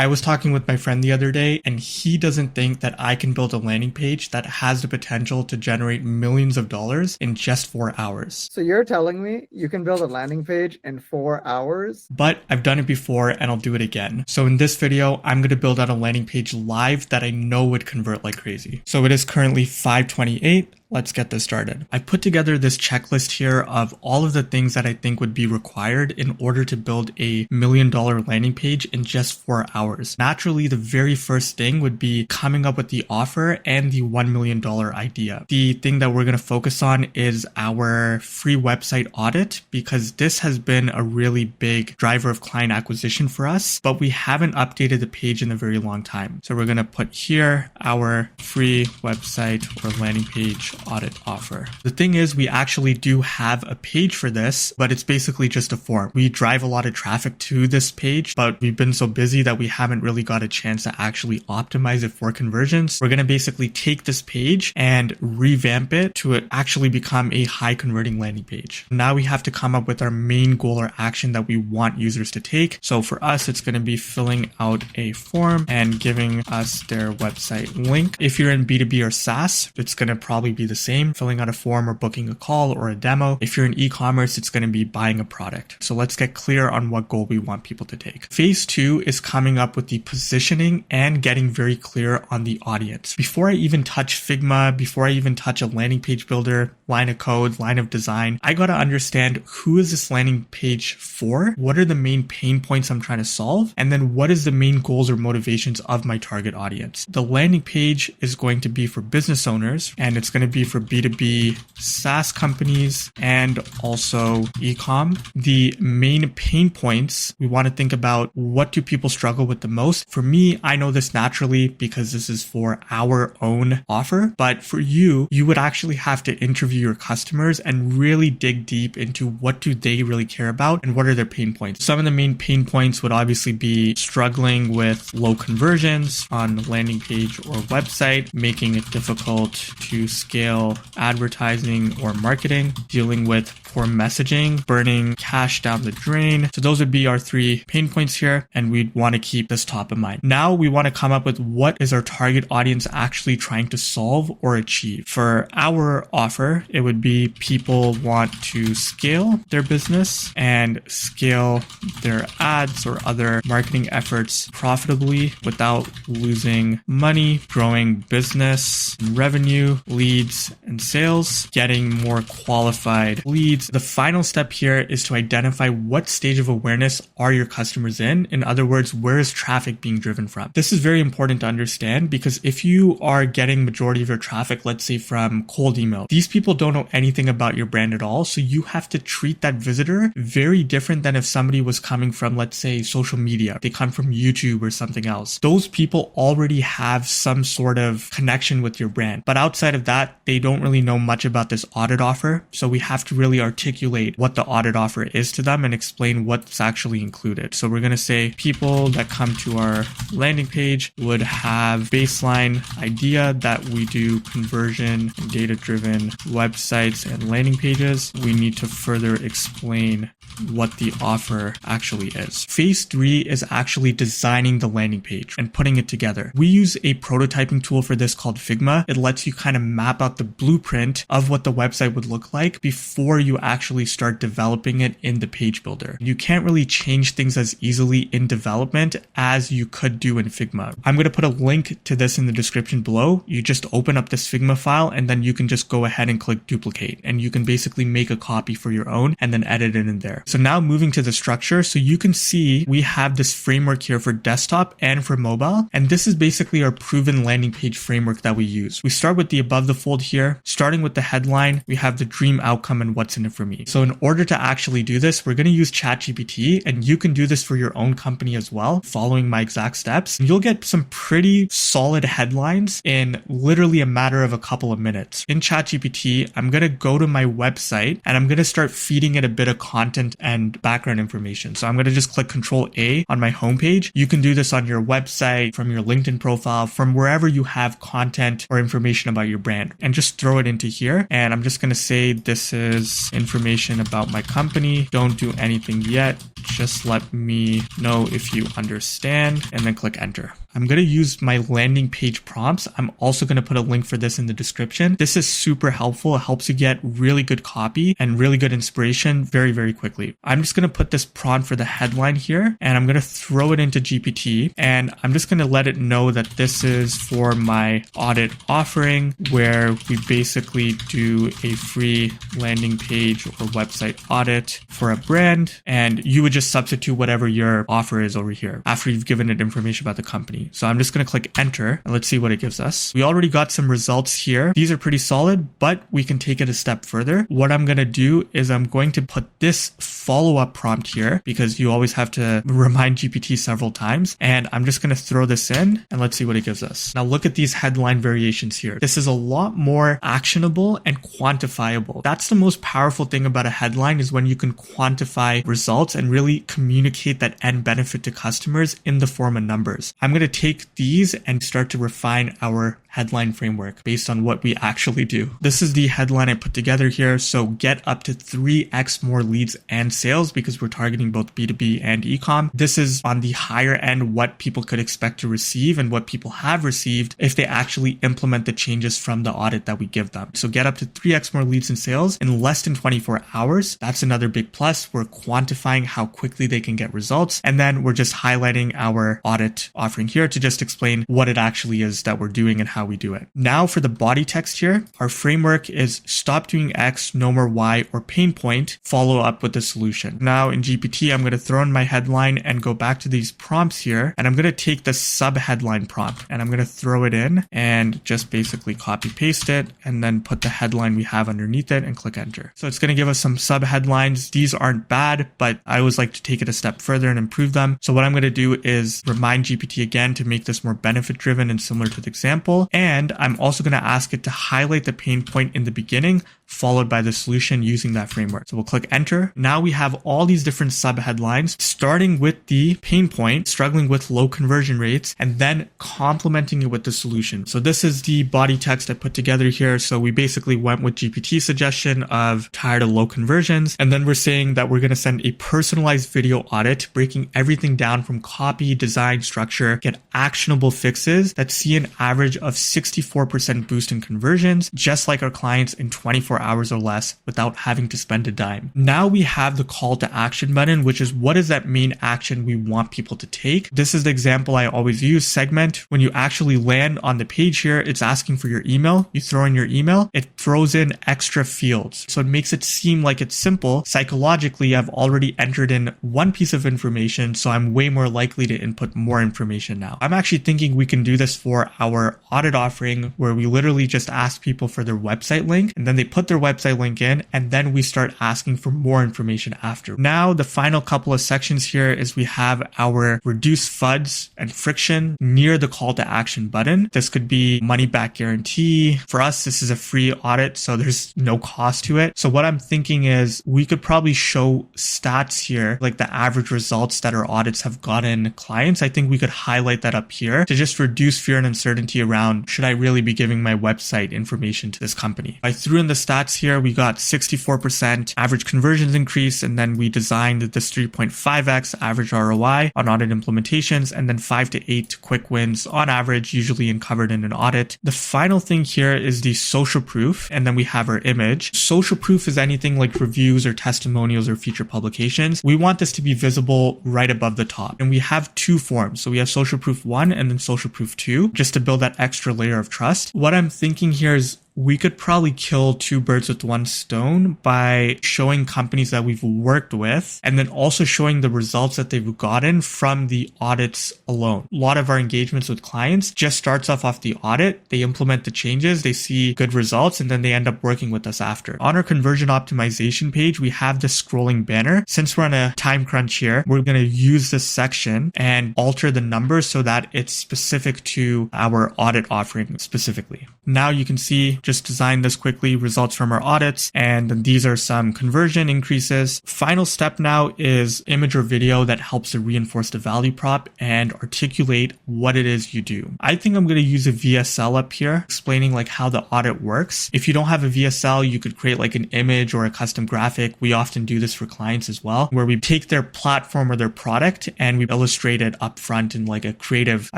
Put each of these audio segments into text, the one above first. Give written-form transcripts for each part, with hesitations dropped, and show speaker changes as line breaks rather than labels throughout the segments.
I was talking with my friend the other day, and he doesn't think that I can build a landing page that has the potential to generate millions of dollars in just 4 hours.
So you're telling me you can build a landing page in 4 hours?
But I've done it before and I'll do it again. So in this video, I'm going to build out a landing page live that I know would convert like crazy. So it is currently 5:28. Let's get this started. I put together this checklist here of all of the things that I think would be required in order to build a $1 million landing page in just 4 hours. Naturally, the very first thing would be coming up with the offer and the $1 million idea. The thing that we're going to focus on is our free website audit, because this has been a really big driver of client acquisition for us, but we haven't updated the page in a very long time. So we're going to put here our free website or landing page audit offer. The thing is, we actually do have a page for this, but it's basically just a form. We drive a lot of traffic to this page, but we've been so busy that we haven't really got a chance to actually optimize it for conversions. We're going to basically take this page and revamp it to actually become a high converting landing page. Now we have to come up with our main goal or action that we want users to take. So for us, it's going to be filling out a form and giving us their website link. If you're in B2B or SaaS, it's going to probably be the same, filling out a form or booking a call or a demo. If you're in e-commerce, it's going to be buying a product. So let's get clear on what goal we want people to take. Phase 2 is coming up with the positioning and getting very clear on the audience. Before I even touch Figma, before I even touch a landing page builder, line of code, line of design, I got to understand who is this landing page for? What are the main pain points I'm trying to solve? And then what is the main goals or motivations of my target audience? The landing page is going to be for business owners, and it's going to be for B2B SaaS companies and also e-com. The main pain points, we want to think about what do people struggle with the most. For me, I know this naturally because this is for our own offer, but for you, you would actually have to interview your customers and really dig deep into what do they really care about and what are their pain points. Some of the main pain points would obviously be struggling with low conversions on landing page or website, making it difficult to scale advertising or marketing, dealing with poor messaging, burning cash down the drain. So those would be our 3 pain points here, and we'd want to keep this top of mind. Now we want to come up with what is our target audience actually trying to solve or achieve. For our offer, it would be people want to scale their business and scale their ads or other marketing efforts profitably without losing money, growing business, revenue, leads, and sales, getting more qualified leads. The final step here is to identify what stage of awareness are your customers in. In other words, where is traffic being driven from? This is very important to understand, because if you are getting majority of your traffic, let's say from cold email, these people don't know anything about your brand at all. So you have to treat that visitor very different than if somebody was coming from, let's say, social media. They come from YouTube or something else. Those people already have some sort of connection with your brand. But outside of that, they don't really know much about this audit offer. So we have to really articulate what the audit offer is to them and explain what's actually included. So we're going to say people that come to our landing page would have baseline idea that we do conversion and data-driven websites and landing pages. We need to further explain what the offer actually is. Phase 3 is actually designing the landing page and putting it together. We use a prototyping tool for this called Figma. It lets you kind of map out the blueprint of what the website would look like before you actually start developing it in the page builder. You can't really change things as easily in development as you could do in Figma. I'm going to put a link to this in the description below. You just open up this Figma file and then you can just go ahead and click duplicate, and you can basically make a copy for your own and then edit it in there. So now moving to the structure, so you can see we have this framework here for desktop and for mobile, and this is basically our proven landing page framework that we use. We start with the above the fold here. Starting with the headline, we have the dream outcome and what's in it for me. So in order to actually do this, we're going to use ChatGPT, and you can do this for your own company as well, following my exact steps. You'll get some pretty solid headlines in literally a matter of a couple of minutes. In ChatGPT, I'm going to go to my website and I'm going to start feeding it a bit of content and background information. So I'm going to just click Control A on my homepage. You can do this on your website, from your LinkedIn profile, from wherever you have content or information about your brand, and just throw it into here. And I'm just going to say, this is information about my company. Don't do anything yet. just let me know if you understand, and then click enter. I'm going to use my landing page prompts. I'm also going to put a link for this in the description. This is super helpful. It helps you get really good copy and really good inspiration very, very quickly. I'm just going to put this prompt for the headline here, and I'm going to throw it into GPT, and I'm just going to let it know that this is for my audit offering, where we basically do a free landing page or website audit for a brand, and you would just substitute whatever your offer is over here after you've given it information about the company. So I'm just going to click enter and let's see what it gives us. We already got some results here. These are pretty solid, but we can take it a step further. What I'm going to do is I'm going to put this follow-up prompt here, because you always have to remind GPT several times. And I'm just going to throw this in and let's see what it gives us. Now look at these headline variations here. This is a lot more actionable and quantifiable. That's the most powerful thing about a headline, is when you can quantify results and really communicate that end benefit to customers in the form of numbers. I'm going to take these and start to refine our headline framework based on what we actually do. This is the headline I put together here. So get up to 3x more leads and sales, because we're targeting both B2B and e-com. This is on the higher end, what people could expect to receive and what people have received if they actually implement the changes from the audit that we give them. So get up to 3x more leads and sales in less than 24 hours. That's another big plus. We're quantifying how quickly they can get results. And then we're just highlighting our audit offering here to just explain what it actually is that we're doing and how we do it. Now for the body text here, our framework is stop doing X, no more Y, or pain point, follow up with the solution. Now in GPT, I'm going to throw in my headline and go back to these prompts here, and I'm going to take the sub headline prompt and I'm going to throw it in and just basically copy paste it and then put the headline we have underneath it and click enter. So it's going to give us some sub headlines. These aren't bad, but I always like to take it a step further and improve them. So what I'm going to do is remind GPT again to make this more benefit driven and similar to the example. And I'm also going to ask it to highlight the pain point in the beginning, followed by the solution using that framework. So we'll click enter. Now we have all these different sub headlines, starting with the pain point, struggling with low conversion rates, and then complementing it with the solution. So this is the body text I put together here. So we basically went with GPT's suggestion of tired of low conversions. And then we're saying that we're going to send a personalized video audit, breaking everything down from copy, design, structure, get actionable fixes that see an average of 64% boost in conversions, just like our clients in 24 hours or less without having to spend a dime. Now we have the call to action button, which is what is that main action we want people to take. This is the example I always use, segment. When you actually land on the page here, it's asking for your email. You throw in your email, it throws in extra fields. So it makes it seem like it's simple. Psychologically, I've already entered in one piece of information, so I'm way more likely to input more information now. I'm actually thinking we can do this for our audit offering, where we literally just ask people for their website link, and then they put their website link in, and then we start asking for more information after. Now, the final couple of sections here is we have our reduce FUDs and friction near the call to action button. This could be money back guarantee. For us, this is a free audit, so there's no cost to it. So what I'm thinking is we could probably show stats here, like the average results that our audits have gotten clients. I think we could highlight that up here to just reduce fear and uncertainty around, should I really be giving my website information to this company? I threw in the stats here. We got 64% average conversions increase, and then we designed this 3.5x average ROI on audit implementations, and then 5 to 8 quick wins on average, usually covered in an audit. The final thing here is the social proof, and then we have our image. Social proof is anything like reviews or testimonials or feature publications. We want this to be visible right above the top, and we have two forms. So we have social proof 1 and then social proof 2, just to build that extra layer of trust. What I'm thinking here is we could probably kill two birds with one stone by showing companies that we've worked with, and then also showing the results that they've gotten from the audits alone. A lot of our engagements with clients just starts off the audit. They implement the changes, they see good results, and then they end up working with us after. On our conversion optimization page, we have this scrolling banner. Since we're on a time crunch here, we're going to use this section and alter the numbers so that it's specific to our audit offering specifically. Now you can see just designed this quickly, results from our audits, and these are some conversion increases. Final step now is image or video that helps to reinforce the value prop and articulate what it is you do. I think I'm going to use a VSL up here, explaining like how the audit works. If you don't have a VSL, you could create like an image or a custom graphic. We often do this for clients as well, where we take their platform or their product and we illustrate it up front in like a creative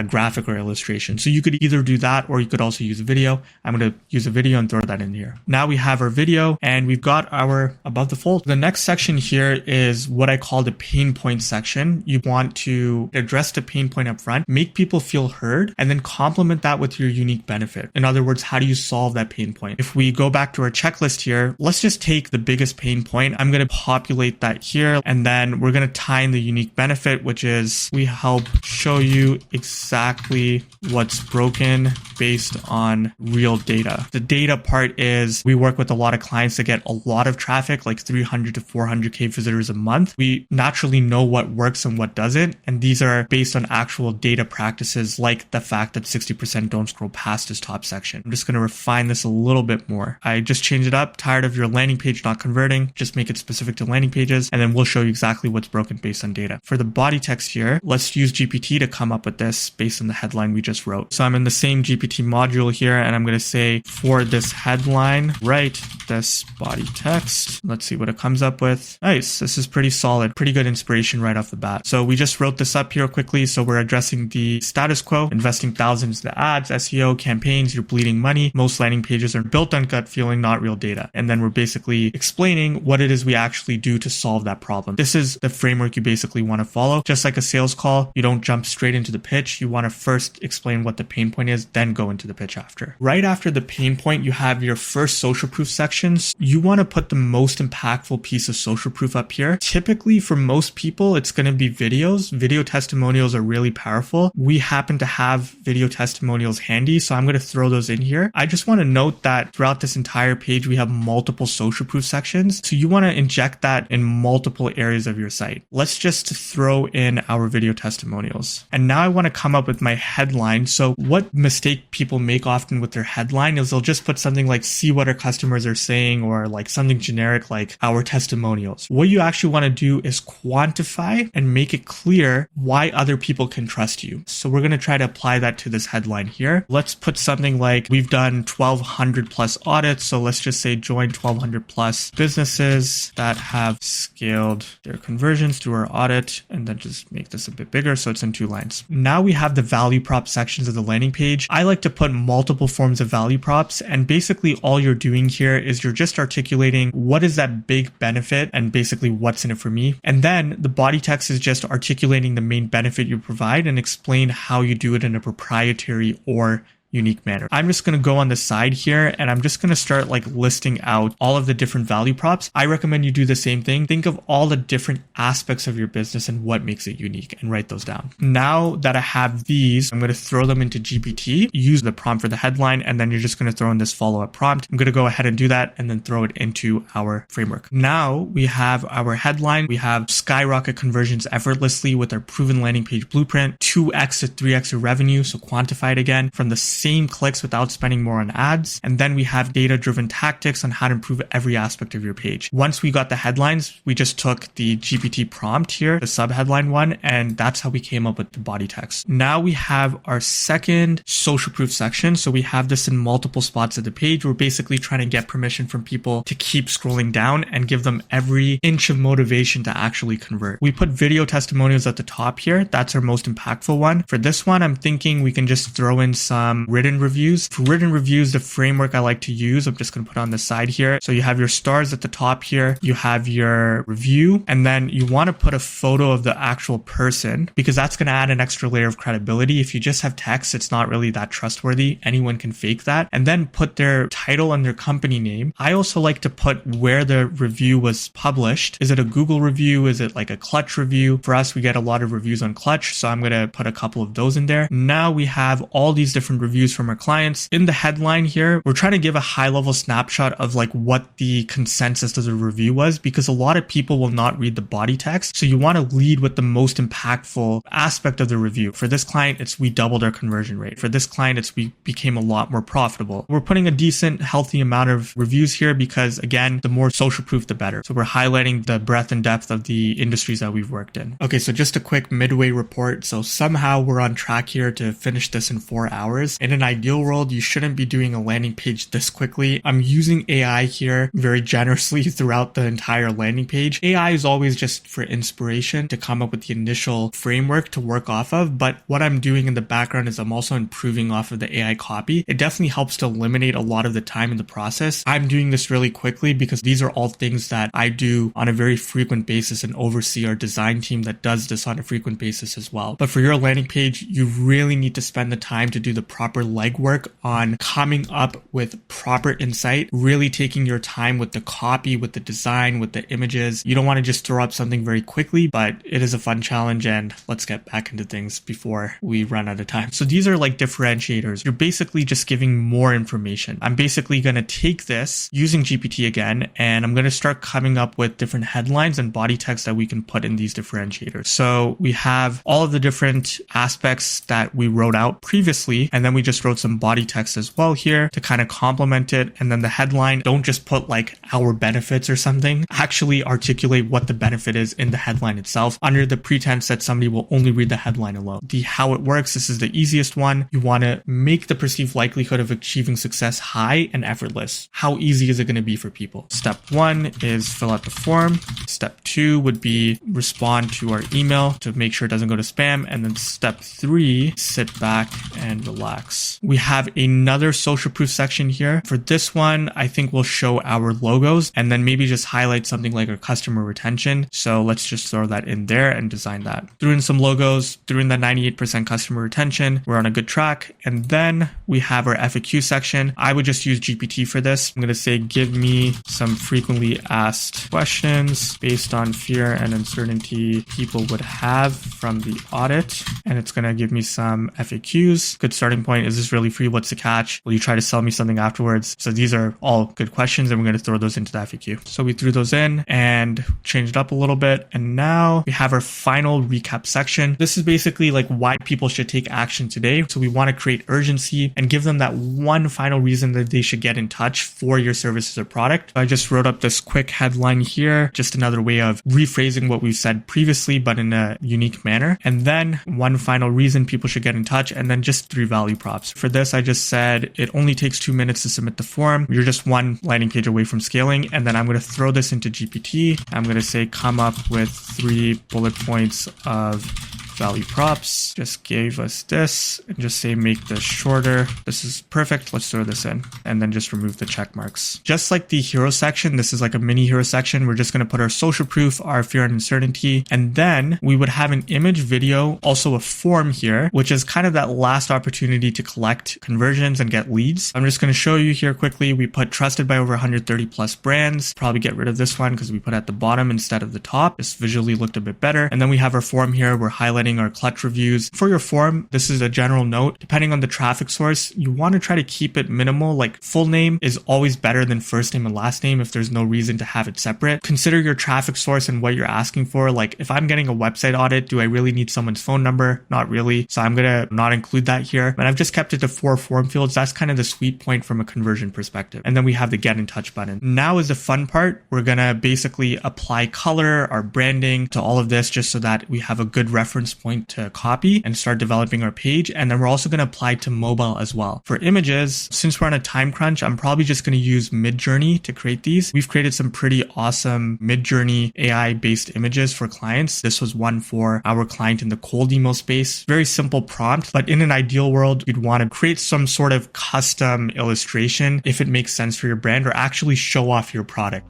graphic or illustration. So you could either do that or you could also use a video. I'm going to use a video and throw that in here. Now we have our video and we've got our above the fold. The next section here is what I call the pain point section. You want to address the pain point up front, make people feel heard, and then complement that with your unique benefit. In other words, how do you solve that pain point? If we go back to our checklist here, let's just take the biggest pain point. I'm going to populate that here, and then we're going to tie in the unique benefit, which is we help show you exactly what's broken based on real data. The data part is we work with a lot of clients that get a lot of traffic, like 300 to 400K visitors a month. We naturally know what works and what doesn't. And these are based on actual data practices, like the fact that 60% don't scroll past this top section. I'm just going to refine this a little bit more. I just changed it up. Tired of your landing page not converting, just make it specific to landing pages. And then we'll show you exactly what's broken based on data. For the body text here, let's use GPT to come up with this based on the headline we just wrote. So I'm in the same GPT module here, and I'm going to say for this headline, write this body text. Let's see what it comes up with. Nice. This is pretty solid. Pretty good inspiration right off the bat. So we just wrote this up here quickly. So we're addressing the status quo, investing thousands into ads, SEO, campaigns, you're bleeding money. Most landing pages are built on gut feeling, not real data. And then we're basically explaining what it is we actually do to solve that problem. This is the framework you basically want to follow. Just like a sales call, you don't jump straight into the pitch. You want to first explain what the pain point is, then go into the pitch after. Right after the pain point, you have your first social proof sections. You want to put the most impactful piece of social proof up here. Typically for most people, it's going to be videos. Video testimonials are really powerful. We happen to have video testimonials handy, so I'm going to throw those in here. I just want to note that throughout this entire page, we have multiple social proof sections. So you want to inject that in multiple areas of your site. Let's just throw in our video testimonials. And now I want to come up with my headline. So what mistake people make often with their headline is they'll just put something like see what our customers are saying, or like something generic like our testimonials. What you actually want to do is quantify and make it clear why other people can trust you. So we're going to try to apply that to this headline here. Let's put something like we've done 1,200 plus audits. So let's just say join 1,200 plus businesses that have scaled their conversions through our audit, and then just make this a bit bigger so it's in 2 lines. Now we have the value prop sections of the landing page. I like to put multiple forms of value props, and basically all you're doing here is you're just articulating what is that big benefit and basically what's in it for me. And then the body text is just articulating the main benefit you provide and explain how you do it in a proprietary or unique manner. I'm just going to go on the side here and I'm just going to start like listing out all of the different value props. I recommend you do the same thing. Think of all the different aspects of your business and what makes it unique and write those down. Now that I have these, I'm going to throw them into GPT, use the prompt for the headline, and then you're just going to throw in this follow-up prompt. I'm going to go ahead and do that and then throw it into our framework. Now we have our headline. We have skyrocket conversions effortlessly with our proven landing page blueprint, 2x to 3x of revenue. So quantify it again from the same clicks without spending more on ads. And then we have data-driven tactics on how to improve every aspect of your page. Once we got the headlines, we just took the GPT prompt here, the sub-headline one, and that's how we came up with the body text. Now we have our second social proof section. So we have this in multiple spots of the page. We're basically trying to get permission from people to keep scrolling down and give them every inch of motivation to actually convert. We put video testimonials at the top here. That's our most impactful one. For this one, I'm thinking we can just throw in some written reviews. For written reviews, the framework I like to use, I'm just going to put on the side here. So you have your stars at the top here. You have your review, and then you want to put a photo of the actual person because that's going to add an extra layer of credibility. If you just have text, it's not really that trustworthy. Anyone can fake that. And then put their title and their company name. I also like to put where the review was published. Is it a Google review? Is it like a Clutch review? For us, we get a lot of reviews on Clutch, so I'm going to put a couple of those in there. Now we have all these different reviews reviews from our clients. In the headline here, we're trying to give a high level snapshot of like what the consensus of the review was, because a lot of people will not read the body text. So you want to lead with the most impactful aspect of the review. For this client, it's we doubled our conversion rate. For this client, it's we became a lot more profitable. We're putting a decent, healthy amount of reviews here because, again, the more social proof, the better. So we're highlighting the breadth and depth of the industries that we've worked in. Okay, so just a quick midway report. So somehow we're on track here to finish this in 4 hours. In an ideal world, you shouldn't be doing a landing page this quickly. I'm using AI here very generously throughout the entire landing page. AI is always just for inspiration to come up with the initial framework to work off of. But what I'm doing in the background is I'm also improving off of the AI copy. It definitely helps to eliminate a lot of the time in the process. I'm doing this really quickly because these are all things that I do on a very frequent basis and oversee our design team that does this on a frequent basis as well. But for your landing page, you really need to spend the time to do the proper legwork on coming up with proper insight, really taking your time with the copy, with the design, with the images. You don't want to just throw up something very quickly, but it is a fun challenge, and let's get back into things before we run out of time. So these are like differentiators. You're basically just giving more information. I'm basically going to take this using GPT again, and I'm going to start coming up with different headlines and body text that we can put in these differentiators. So we have all of the different aspects that we wrote out previously, and then we just wrote some body text as well here to kind of complement it. And then the headline, don't just put like our benefits or something. Actually articulate what the benefit is in the headline itself under the pretense that somebody will only read the headline alone. The how it works, this is the easiest one. You want to make the perceived likelihood of achieving success high and effortless. How easy is it going to be for people? Step 1 is fill out the form. Step 2 would be respond to our email to make sure it doesn't go to spam. And then step 3, sit back and relax. We have another social proof section here. For this one, I think we'll show our logos and then maybe just highlight something like our customer retention. So let's just throw that in there and design that. Threw in some logos, threw in the 98% customer retention. We're on a good track. And then we have our FAQ section. I would just use GPT for this. I'm going to say, give me some frequently asked questions based on fear and uncertainty people would have from the audit. And it's going to give me some FAQs. Good starting point. Is this really free? What's the catch? Will you try to sell me something afterwards? So these are all good questions, and we're going to throw those into the FAQ. So we threw those in and changed up a little bit. And now we have our final recap section. This is basically like why people should take action today. So we want to create urgency and give them that one final reason that they should get in touch for your services or product. I just wrote up this quick headline here, just another way of rephrasing what we've said previously, but in a unique manner. And then one final reason people should get in touch, and then just 3 value props. For this, I just said it only takes 2 minutes to submit the form. You're just one landing page away from scaling. And then I'm going to throw this into GPT. I'm going to say, come up with 3 bullet points of value props. Just gave us this and just say, make this shorter. This is perfect. Let's throw this in and then just remove the check marks. Just like the hero section, this is like a mini hero section. We're just going to put our social proof, our fear and uncertainty, and then we would have an image, video, also a form here, which is kind of that last opportunity to collect conversions and get leads. I'm just going to show you here quickly. We put trusted by over 130 plus brands. Probably get rid of this one because we put it at the bottom instead of the top. This visually looked a bit better. And then we have our form here. We're highlighting our clutch reviews. For your form, this is a general note. Depending on the traffic source, you want to try to keep it minimal. Like full name is always better than first name and last name if there's no reason to have it separate. Consider your traffic source and what you're asking for. Like if I'm getting a website audit, do I really need someone's phone number? Not really. So I'm going to not include that here. But I've just kept it to 4 form fields. That's kind of the sweet point from a conversion perspective. And then we have the get in touch button. Now is the fun part. We're going to basically apply color, our branding to all of this just so that we have a good reference point to copy and start developing our page. And then we're also going to apply to mobile as well. For images, since we're on a time crunch, I'm probably just going to use Midjourney to create these. We've created some pretty awesome Midjourney AI-based images for clients. This was one for our client in the cold email space. Very simple prompt, but in an ideal world, you'd want to create some sort of custom illustration if it makes sense for your brand or actually show off your product.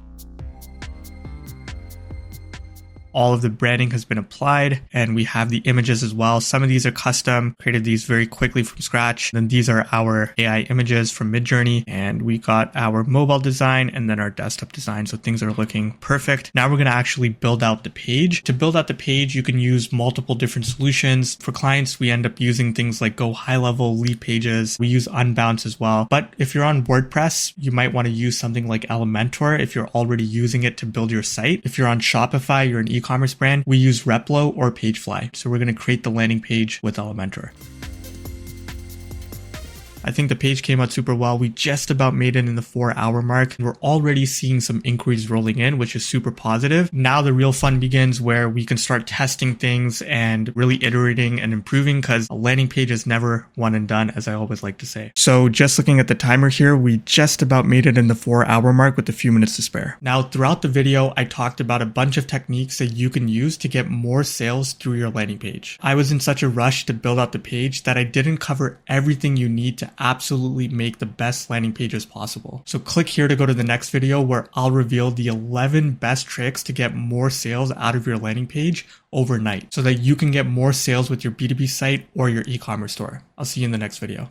all of the branding has been applied, and we have the images as well. Some of these are custom, created these very quickly from scratch. Then these are our AI images from Midjourney, and we got our mobile design and then our desktop design. So things are looking perfect. Now we're going to actually build out the page. To build out the page, you can use multiple different solutions. For clients, we end up using things like Go High Level, Lead Pages. We use Unbounce as well. But if you're on WordPress, you might want to use something like Elementor if you're already using it to build your site. If you're on Shopify, you're an e-commerce brand, we use Replo or Pagefly. So we're going to create the landing page with Elementor. I think the page came out super well. We just about made it in the 4-hour mark. We're already seeing some inquiries rolling in, which is super positive. Now the real fun begins where we can start testing things and really iterating and improving, because a landing page is never one and done, as I always like to say. So just looking at the timer here, we just about made it in the 4-hour mark with a few minutes to spare. Now throughout the video, I talked about a bunch of techniques that you can use to get more sales through your landing page. I was in such a rush to build out the page that I didn't cover everything you need to absolutely make the best landing pages possible. So click here to go to the next video where I'll reveal the 11 best tricks to get more sales out of your landing page overnight so that you can get more sales with your B2B site or your e-commerce store. I'll see you in the next video.